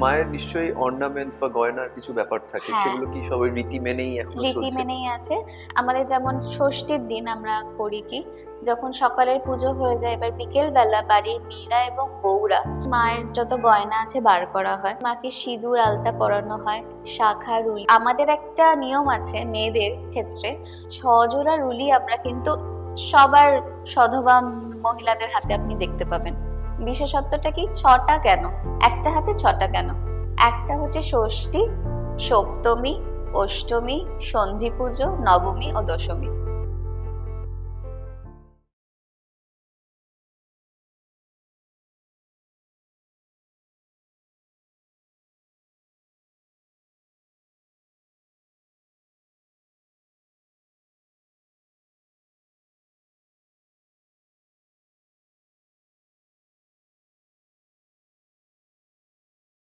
মায়ের নিশ্চয়ই অর্নামেন্টস বা গয়নার কিছু ব্যাপার থাকে, হ্যাঁ। সেগুলো কি সবাই রীতি মেনেই এখন রীতি চলছে? মেনেই আছে। আমাদের যেমন ষষ্ঠীর দিন আমরা করি কি, যখন সকালের পুজো হয়ে যায়, এবার বিকেল বেলা বাড়ির মেয়েরা এবং বউরা মায়ের যত গয়না আছে বার করা হয়, মাকে সিঁদুর আলতা পরানো হয়, শাঁখা রুলি। আমাদের একটা নিয়ম আছে মেয়েদের ক্ষেত্রে, 6 জোড়া রুলি আমরা কিন্তু সবার সধবা মহিলাদের হাতে আপনি দেখতে পাবেন। বিশেষত্বটা কি, 6টা কেন, একটা হাতে 6টা কেন? একটা হচ্ছে ষষ্ঠী, সপ্তমী, অষ্টমী, সন্ধি পুজো, নবমী ও দশমী।